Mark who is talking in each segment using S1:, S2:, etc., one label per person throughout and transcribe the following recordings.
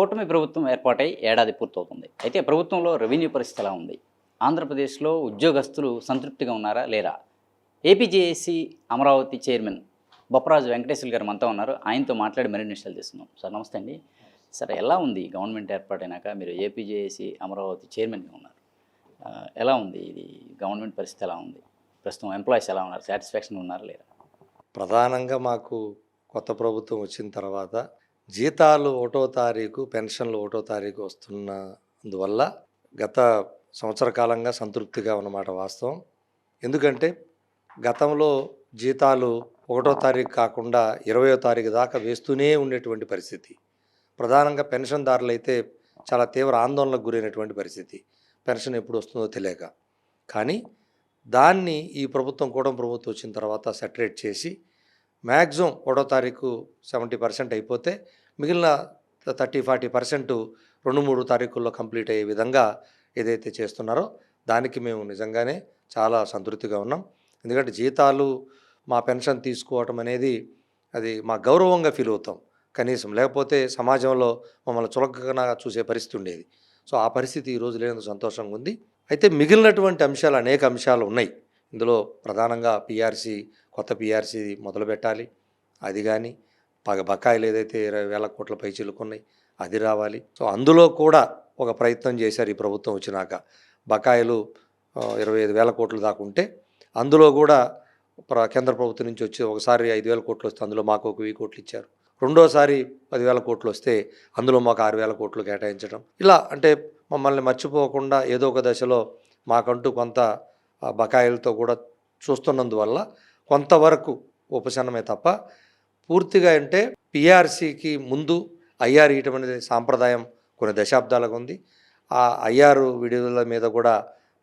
S1: కూటమి ప్రభుత్వం ఏర్పాటై ఏడాది పూర్తవుతుంది. అయితే ప్రభుత్వంలో రెవెన్యూ పరిస్థితి ఎలా ఉంది? ఆంధ్రప్రదేశ్లో ఉద్యోగస్తులు సంతృప్తిగా ఉన్నారా లేరా? ఏపీజేఏసీ అమరావతి చైర్మన్ బొప్పరాజు వెంకటేశ్వర్లు గారు మనతో ఉన్నారు. ఆయనతో మాట్లాడి మరిన్ని విషయాలు తీసుకుందాం. సార్ నమస్తే అండి. సార్ ఎలా ఉంది గవర్నమెంట్ ఏర్పాటైనాక మీరు ఏపీజేఏసీ అమరావతి చైర్మన్గా ఉన్నారు. ఎలా ఉంది ఇది గవర్నమెంట్ పరిస్థితి ఎలా ఉంది? ప్రస్తుతం ఎంప్లాయీస్ ఎలా ఉన్నారు? సాటిస్ఫాక్షన్ ఉన్నారా లేరా?
S2: ప్రధానంగా మాకు కొత్త ప్రభుత్వం వచ్చిన తర్వాత జీతాలు 1వ తారీఖు, పెన్షన్లు 1వ తారీఖు వస్తున్నందువల్ల గత సంవత్సర కాలంగా సంతృప్తిగా ఉన్నమాట వాస్తవం. ఎందుకంటే గతంలో జీతాలు 1వ తారీఖు కాకుండా 20వ తారీఖు దాకా వేస్తూనే ఉండేటువంటి పరిస్థితి. ప్రధానంగా పెన్షన్దారులు అయితే చాలా తీవ్ర ఆందోళనకు గురైనటువంటి పరిస్థితి. పెన్షన్ ఎప్పుడు వస్తుందో తెలియక. కానీ దాన్ని ఈ ప్రభుత్వం కూటమి ప్రభుత్వం వచ్చిన తర్వాత సెటరేట్ చేసి మ్యాక్సిమం 1వ తారీఖు 70% అయిపోతే మిగిలిన 30-40% 2-3 తారీఖుల్లో కంప్లీట్ అయ్యే విధంగా ఏదైతే చేస్తున్నారో దానికి మేము నిజంగానే చాలా సంతృప్తిగా ఉన్నాం. ఎందుకంటే జీతాలు మా పెన్షన్ తీసుకోవటం అనేది అది మా గౌరవంగా ఫీల్ అవుతాం కనీసం. లేకపోతే సమాజంలో మమ్మల్ని చులకన చూసే పరిస్థితి ఉండేది. సో ఆ పరిస్థితి ఈరోజు లేనందుకు సంతోషంగా ఉంది. అయితే మిగిలినటువంటి అంశాలు అనేక అంశాలు ఉన్నాయి. ఇందులో ప్రధానంగా కొత్త పిఆర్సీ మొదలు పెట్టాలి. అది కానీ బకాయిలు ఏదైతే 20,000 కోట్ల పైచిలుకున్నాయి అది రావాలి. సో అందులో కూడా ఒక ప్రయత్నం చేశారు ఈ ప్రభుత్వం వచ్చినాక. బకాయిలు 25,000 కోట్లు దాకా ఉంటే అందులో కూడా కేంద్ర ప్రభుత్వం నుంచి వచ్చి ఒకసారి 5,000 కోట్లు వస్తే అందులో మాకు 1,000 కోట్లు ఇచ్చారు. రెండోసారి 10,000 కోట్లు వస్తే అందులో మాకు 6,000 కోట్లు కేటాయించడం. ఇలా అంటే మమ్మల్ని మర్చిపోకుండా ఏదో ఒక దశలో మాకంటూ కొంత బకాయిలతో కూడా చూస్తున్నందువల్ల కొంతవరకు ఉపశమనమే తప్ప పూర్తిగా అంటే పిఆర్సీకి ముందు ఐఆర్ ఇవ్వటం అనేది సాంప్రదాయం కొన్ని దశాబ్దాలుగా ఉంది. ఆ ఐఆర్ విడుదల మీద కూడా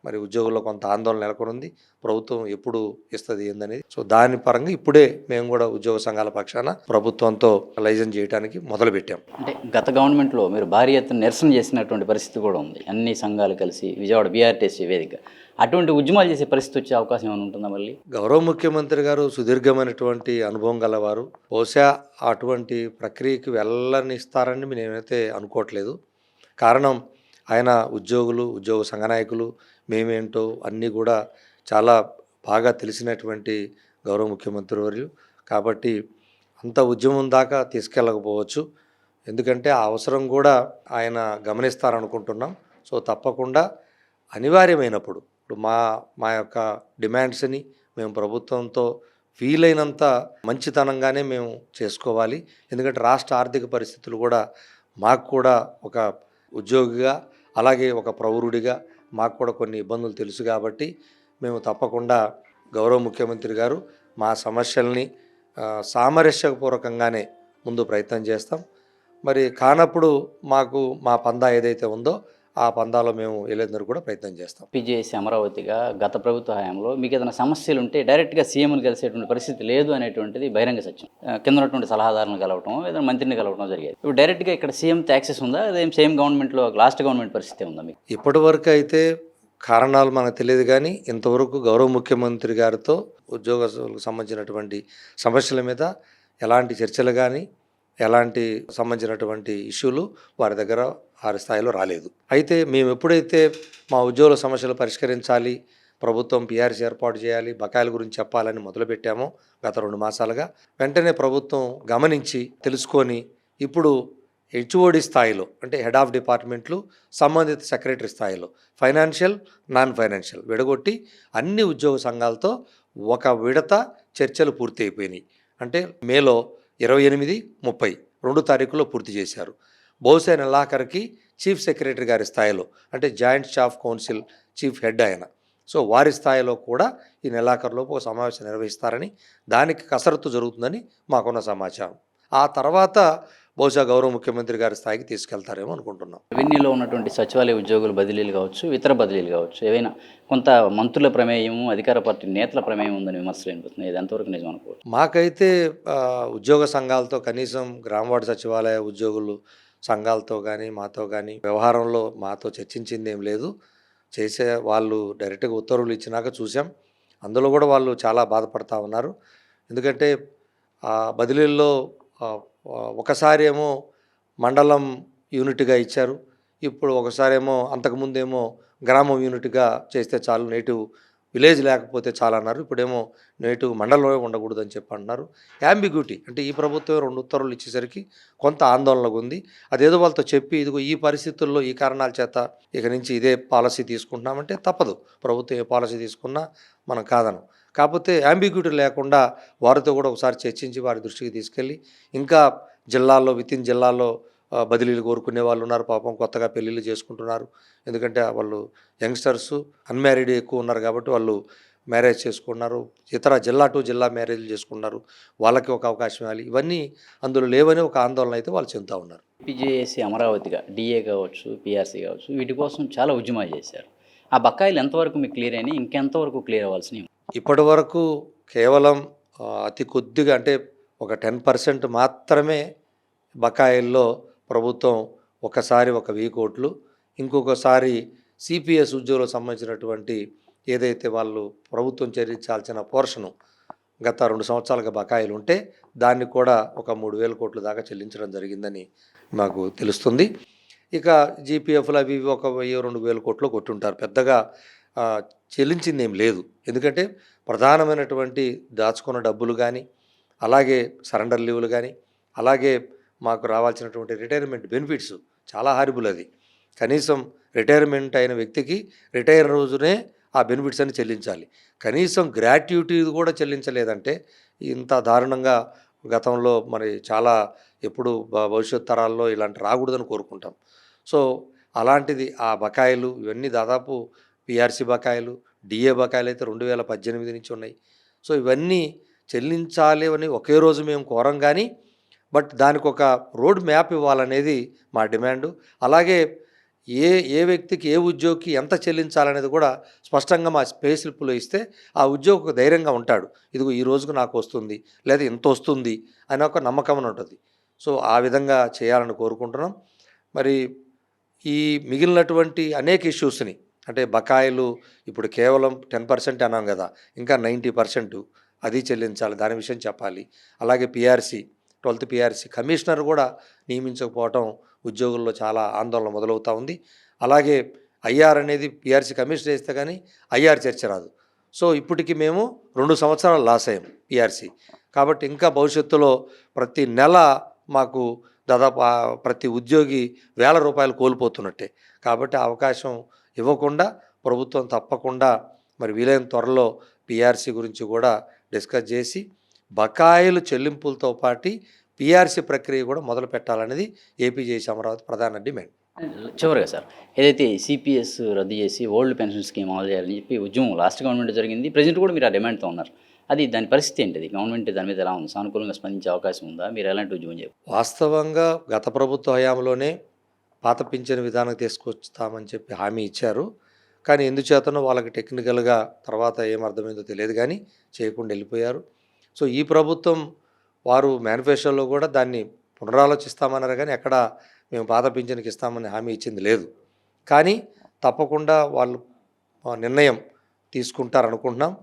S2: మరి ఉద్యోగుల్లో కొంత ఆందోళన నెలకొంది. ప్రభుత్వం ఎప్పుడు ఇస్తుంది ఏందనేది. సో దాని పరంగా ఇప్పుడే మేము కూడా ఉద్యోగ సంఘాల పక్షాన ప్రభుత్వంతో లైజన్ చేయడానికి మొదలుపెట్టాం.
S1: అంటే గత గవర్నమెంట్లో మీరు భారీ ఎత్తున నిరసన చేసినటువంటి పరిస్థితి కూడా ఉంది. అన్ని సంఘాలు కలిసి విజయవాడ బీఆర్టీసీ వేదిక అటువంటి ఉద్యమాలు చేసే పరిస్థితి వచ్చే అవకాశం ఏమైనా ఉంటుందా? మళ్ళీ
S2: గౌరవ ముఖ్యమంత్రి గారు సుదీర్ఘమైనటువంటి అనుభవం గలవారు. బహుశా అటువంటి ప్రక్రియకి వెళ్ళనిస్తారని నేనైతే అనుకోవట్లేదు. కారణం ఆయన ఉద్యోగులు, ఉద్యోగ సంఘ నాయకులు మేమేంటో అన్నీ కూడా చాలా బాగా తెలిసినటువంటి గౌరవ ముఖ్యమంత్రి వర్యులు. కాబట్టి అంత ఉద్యమం దాకా తీసుకెళ్ళకపోవచ్చు. ఎందుకంటే ఆ అవసరం కూడా ఆయన గమనిస్తారనుకుంటున్నాం. సో తప్పకుండా అనివార్యమైనప్పుడు ఇప్పుడు మా యొక్క డిమాండ్స్ని మేము ప్రభుత్వంతో వీలైనంత మంచితనంగానే మేము చేసుకోవాలి. ఎందుకంటే రాష్ట్ర ఆర్థిక పరిస్థితులు కూడా మాకు కూడా ఒక ఉద్యోగిగా అలాగే ఒక ప్రౌరుడిగా మాకు కూడా కొన్ని ఇబ్బందులు తెలుసు. కాబట్టి మేము తప్పకుండా గౌరవ ముఖ్యమంత్రి గారు మా సమస్యల్ని సామరస్యపూర్వకంగానే ముందు ప్రయత్నం చేస్తాం. మరి కానప్పుడు మాకు మా పందా ఏదైతే ఉందో ఆ పందాలో మేము వెళ్ళేందుకు కూడా ప్రయత్నం చేస్తాం.
S1: ఏపీజేఏసీ అమరావతిగా గత ప్రభుత్వ హయాంలో మీకు ఏదైనా సమస్యలు ఉంటే డైరెక్ట్గా సీఎంని కలిసేటువంటి పరిస్థితి లేదు అనేటువంటిది బహిరంగ సత్యం. కింద ఉన్నటువంటి సలహాదారులను కలవటం, ఏదైనా మంత్రిని కలవటం జరిగేది. ఇప్పుడు డైరెక్ట్గా ఇక్కడ సీఎంతో యాక్సెస్ ఉందా? అదేం సేమ్ గవర్నమెంట్లో లాస్ట్ గవర్నమెంట్ పరిస్థితి ఉందా మీకు?
S2: ఇప్పటి వరకు అయితే కారణాలు మనకు తెలియదు. కానీ ఇంతవరకు గౌరవ ముఖ్యమంత్రి గారితో ఉద్యోగస్తులకు సంబంధించినటువంటి సమస్యల మీద ఎలాంటి చర్చలు కానీ ఎలాంటి సంబంధించినటువంటి ఇష్యూలు వారి దగ్గర వారి స్థాయిలో రాలేదు. అయితే మేము ఎప్పుడైతే మా ఉద్యోగుల సమస్యలు పరిష్కరించాలి, ప్రభుత్వం పిఆర్సీ ఏర్పాటు చేయాలి, బకాయిల గురించి చెప్పాలని మొదలుపెట్టామో గత 2 మాసాలుగా వెంటనే ప్రభుత్వం గమనించి తెలుసుకొని ఇప్పుడు హెచ్ఓడి స్థాయిలో అంటే హెడ్ ఆఫ్ డిపార్ట్మెంట్లు, సంబంధిత సెక్రటరీ స్థాయిలో ఫైనాన్షియల్, నాన్ ఫైనాన్షియల్ విడగొట్టి అన్ని ఉద్యోగ సంఘాలతో ఒక విడత చర్చలు పూర్తి అయిపోయినాయి. అంటే మేలో 28, 30 2 తారీఖుల్లో పూర్తి చేశారు. బహుశా నెలాఖరికి చీఫ్ సెక్రటరీ గారి స్థాయిలో అంటే joint staff council chief head ఆయన. సో వారి స్థాయిలో కూడా ఈ నెలాఖరులోపు ఒక సమావేశం నిర్వహిస్తారని, దానికి కసరత్తు జరుగుతుందని మాకున్న సమాచారం. ఆ తర్వాత బహుశా గౌరవ ముఖ్యమంత్రి గారి స్థాయికి తీసుకెళ్తారేమో అనుకుంటున్నాం.
S1: రెవెన్యూలో ఉన్నటువంటి సచివాలయ ఉద్యోగులు బదిలీలు కావచ్చు, ఇతర బదిలీలు కావచ్చు, ఏవైనా కొంత మంత్రుల ప్రమేయం, అధికార పార్టీ నేతల ప్రమేయం ఉందని విమర్శలు వినిపిస్తున్నాయి. ఇది ఎంతవరకు నిజం అనుకోవచ్చు?
S2: మాకైతే ఉద్యోగ సంఘాలతో కనీసం గ్రామవార్డు సచివాలయ ఉద్యోగులు సంఘాలతో కానీ మాతో కానీ వ్యవహారంలో మాతో చర్చించింది ఏం లేదు. వాళ్ళు డైరెక్ట్గా ఉత్తర్వులు ఇచ్చినాక చూసాం. అందులో కూడా వాళ్ళు చాలా బాధపడతా ఉన్నారు. ఎందుకంటే బదిలీల్లో ఒకసారి ఏమో మండలం యూనిట్గా ఇచ్చారు. ఇప్పుడు ఒకసారేమో అంతకుముందేమో గ్రామం యూనిట్గా చేస్తే చాలు, నేటివ్ విలేజ్ లేకపోతే చాలన్నారు. ఇప్పుడేమో నేటివ్ మండలంలో ఉండకూడదని చెప్పి అంటున్నారు. యాంబిగ్యూటీ అంటే ఈ ప్రభుత్వం 2 ఉత్తర్వులు ఇచ్చేసరికి కొంత ఆందోళనగా ఉంది. అదేదో వాళ్ళతో చెప్పి ఇదిగో ఈ పరిస్థితుల్లో ఈ కారణాల చేత ఇక నుంచి ఇదే పాలసీ తీసుకుంటున్నామంటే తప్పదు. ప్రభుత్వం ఏ పాలసీ తీసుకున్నా మనం కాదనం. కాకపోతే యాంబిగ్యూటీ లేకుండా వారితో కూడా ఒకసారి చర్చించి వారి దృష్టికి తీసుకెళ్ళి ఇంకా జిల్లాల్లో వితిన్ జిల్లాల్లో బదిలీలు కోరుకునే వాళ్ళు ఉన్నారు. పాపం కొత్తగా పెళ్ళిళ్ళు చేసుకుంటున్నారు. ఎందుకంటే వాళ్ళు యంగ్స్టర్స్ అన్మ్యారీడ్ ఎక్కువ ఉన్నారు కాబట్టి వాళ్ళు మ్యారేజ్ చేసుకున్నారు. ఇతర జిల్లా టు జిల్లా మ్యారేజ్లు చేసుకున్నారు. వాళ్ళకి ఒక అవకాశం ఇవ్వాలి. ఇవన్నీ అందులో లేవని ఒక ఆందోళన అయితే వాళ్ళు చెందుతూ ఉన్నారు.
S1: ఏపీజేఏసీ అమరావతిగా డిఏ కావచ్చు, పీఆర్సీ కావచ్చు, వీటి కోసం చాలా ఉద్యమాలు చేశారు. ఆ బకాయిలు ఎంతవరకు మీకు క్లియర్ అయినాయి, ఇంకెంతవరకు క్లియర్ అవ్వాల్సినవి?
S2: ఇప్పటి వరకు కేవలం అతి కొద్దిగా అంటే ఒక 10% మాత్రమే బకాయిల్లో ప్రభుత్వం ఒకసారి ఒక 1000 కోట్లు, ఇంకొకసారి సిపిఎస్ ఉద్యోగులకు సంబంధించినటువంటి ఏదైతే వాళ్ళు ప్రభుత్వం చెల్లించాల్సిన పోర్షను గత 2 సంవత్సరాలుగా బకాయిలు ఉంటే దాన్ని కూడా ఒక 3000 కోట్ల దాకా చెల్లించడం జరిగిందని మాకు తెలుస్తుంది. ఇక జీపీఎఫ్లు అవి ఒక 1000-2000 కోట్లు కొట్టుంటారు. పెద్దగా చెల్లించింది ఏం లేదు. ఎందుకంటే ప్రధానమైనటువంటి దాచుకున్న డబ్బులు కానీ, అలాగే సరెండర్ లీవులు కానీ, అలాగే మాకు రావాల్సినటువంటి రిటైర్మెంట్ బెనిఫిట్స్ చాలా హారిబుల్. అది కనీసం రిటైర్మెంట్ అయిన వ్యక్తికి రిటైర్ రోజునే ఆ బెనిఫిట్స్ అన్ని చెల్లించాలి. కనీసం గ్రాట్యుటీ కూడా చెల్లించలేదంటే ఇంత దారుణంగా గతంలో మరి చాలా ఎప్పుడు భవిష్యత్ తరాల్లో ఇలాంటి రాకూడదని కోరుకుంటాం. సో అలాంటిది ఆ బకాయిలు ఇవన్నీ దాదాపు పిఆర్సీ బకాయిలు, డిఏ బకాయిలు అయితే 2018 నుంచి ఉన్నాయి. సో ఇవన్నీ చెల్లించాలి అని ఒకే రోజు మేము కోరం కానీ, బట్ దానికి ఒక రోడ్ మ్యాప్ ఇవ్వాలనేది మా డిమాండు. అలాగే ఏ వ్యక్తికి ఏ ఉద్యోగికి ఎంత చెల్లించాలనేది కూడా స్పష్టంగా మా పే స్లిప్లో ఇస్తే ఆ ఉద్యోగి ధైర్యంగా ఉంటాడు. ఇదిగో ఈ రోజుకు నాకు వస్తుంది లేదా ఇంత వస్తుంది అనే ఒక నమ్మకం ఉంటుంది. సో ఆ విధంగా చేయాలని కోరుకుంటున్నాం. మరి ఈ మిగిలినటువంటి అనేక ఇష్యూస్ని అంటే బకాయిలు ఇప్పుడు కేవలం 10% అన్నాం కదా, ఇంకా 90% అది చెల్లించాలి, దాని విషయం చెప్పాలి. అలాగే పిఆర్సీ 12th పిఆర్సీ కమిషనర్ కూడా నియమించకపోవటం ఉద్యోగుల్లో చాలా ఆందోళన మొదలవుతూ ఉంది. అలాగే ఐఆర్ అనేది పిఆర్సీ కమిషనర్ చేస్తే కానీ ఐఆర్ చర్చ రాదు. సో ఇప్పటికి మేము 2 సంవత్సరాలు లాస్ అయ్యాం పిఆర్సీ. కాబట్టి ఇంకా భవిష్యత్తులో ప్రతి నెల మాకు దాదాపు ప్రతి ఉద్యోగి ₹1000 కోల్పోతున్నట్టే. కాబట్టి అవకాశం ఇవ్వకుండా ప్రభుత్వం తప్పకుండా మరి వీలైన త్వరలో పిఆర్సీ గురించి కూడా డిస్కస్ చేసి బకాయిలు చెల్లింపులతో పాటు పిఆర్సీ ప్రక్రియ కూడా మొదలు పెట్టాలనేది ఏపీజేఏసీ అమరావతి ప్రధాన డిమాండ్.
S1: చివరిగా సార్, ఏదైతే సిపిఎస్ రద్దు చేసి ఓల్డ్ పెన్షన్ స్కీమ్ అమలు చేయాలని చెప్పి ఉద్యమం లాస్ట్ గవర్నమెంట్ జరిగింది. ప్రజెంట్ కూడా మీరు ఆ డిమాండ్తో ఉన్నారు. అది దాని పరిస్థితి ఏంటిది? గవర్నమెంట్ దాని మీద ఎలా ఉంది? సానుకూలంగా స్పందించే అవకాశం ఉందా? మీరు ఎలాంటి ఉద్యమం చెప్పారు?
S2: వాస్తవంగా గత ప్రభుత్వ హయాంలోనే పాత పింఛన్ విధానం తీసుకొస్తామని చెప్పి హామీ ఇచ్చారు. కానీ ఎందుచేతనో వాళ్ళకి టెక్నికల్గా తర్వాత ఏమర్థమైందో తెలియదు కానీ చేయకుండా వెళ్ళిపోయారు. సో ఈ ప్రభుత్వం వారు మేనిఫెస్టోలో కూడా దాన్ని పునరాలోచిస్తామన్నారు కానీ ఎక్కడ మేము పాత పింఛన్కి ఇస్తామని హామీ ఇచ్చింది లేదు. కానీ తప్పకుండా వాళ్ళు నిర్ణయం తీసుకుంటారనుకుంటున్నాం.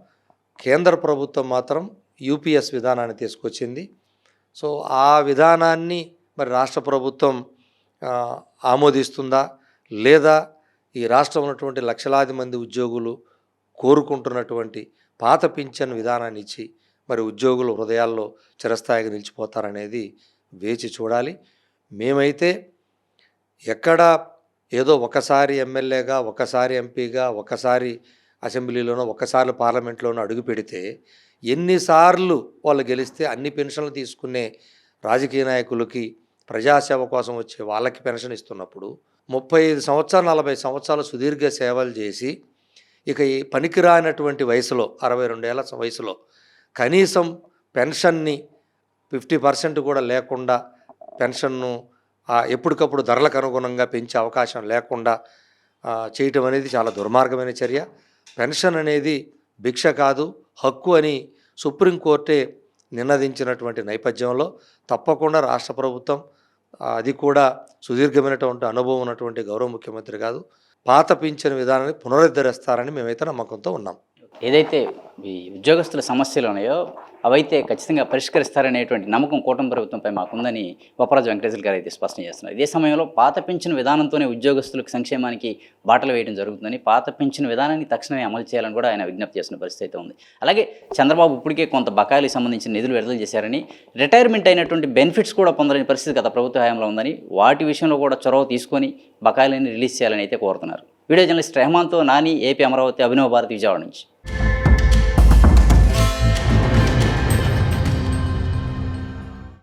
S2: కేంద్ర ప్రభుత్వం మాత్రం యూపీఎస్ విధానాన్ని తీసుకొచ్చింది. సో ఆ విధానాన్ని మరి రాష్ట్ర ప్రభుత్వం ఆమోదిస్తుందా లేదా ఈ రాష్ట్రంలో ఉన్నటువంటి లక్షలాది మంది ఉద్యోగులు కోరుకుంటున్నటువంటి పాత పింఛన్ విధానాన్ని ఇచ్చి మరి ఉద్యోగులు హృదయాల్లో చిరస్థాయిగా నిలిచిపోతారనేది వేచి చూడాలి. మేమైతే ఎక్కడ ఏదో ఒకసారి ఎమ్మెల్యేగా, ఒకసారి ఎంపీగా, ఒకసారి అసెంబ్లీలోనో, ఒకసారి పార్లమెంట్లోనో అడుగు పెడితే ఎన్నిసార్లు వాళ్ళు గెలిస్తే అన్ని పెన్షన్లు తీసుకునే రాజకీయ నాయకులకి ప్రజాసేవ కోసం వచ్చే వాళ్ళకి పెన్షన్ ఇస్తున్నప్పుడు 35 సంవత్సరాలు 40 సంవత్సరాలు సుదీర్ఘ సేవలు చేసి ఇక ఈ పనికిరానటువంటి వయసులో 62 ఏళ్ల వయసులో కనీసం పెన్షన్ని 50% కూడా లేకుండా పెన్షన్ను ఎప్పటికప్పుడు ధరలకు అనుగుణంగా పెంచే అవకాశం లేకుండా చేయటం అనేది చాలా దుర్మార్గమైన చర్య. పెన్షన్ అనేది భిక్ష కాదు, హక్కు అని సుప్రీంకోర్టే నినదించినటువంటి నేపథ్యంలో తప్పకుండా రాష్ట్ర ప్రభుత్వం అది కూడా సుదీర్ఘమైనటువంటి అనుభవం ఉన్నటువంటి గౌరవ ముఖ్యమంత్రి కాదు, పాత పింఛన్ విధానాన్ని పునరుద్ధరిస్తారని మేమైతే నమ్మకంతో ఉన్నాం.
S1: ఏదైతే ఈ ఉద్యోగస్తుల సమస్యలు ఉన్నాయో అవైతే ఖచ్చితంగా పరిష్కరిస్తారనేటువంటి నమ్మకం కూటమి ప్రభుత్వంపై మాకుందని బొప్పరాజు వెంకటేశ్వర గారు అయితే స్పష్టం చేస్తున్నారు. ఇదే సమయంలో పాత పింఛను విధానంతోనే ఉద్యోగస్తులకు సంక్షేమానికి బాటలు వేయడం జరుగుతుందని, పాత పింఛను విధానాన్ని తక్షణమే అమలు చేయాలని కూడా ఆయన విజ్ఞప్తి చేసిన పరిస్థితి అయితే ఉంది. అలాగే చంద్రబాబు ఇప్పటికే కొంత బకాయిలకు సంబంధించిన నిధులు విడుదల చేశారని, రిటైర్మెంట్ అయినటువంటి బెనిఫిట్స్ కూడా పొందలేని పరిస్థితి గత ప్రభుత్వ హయాంలో ఉందని, వాటి విషయంలో కూడా చొరవ తీసుకొని బకాయిలని రిలీజ్ చేయాలని అయితే కోరుతున్నారు. వీడియో జర్నలిస్ట్ రెహమాన్తో నాని, ఏపీ అమరావతి, అభినవ్ భారతి, విజయవాడ నుంచి.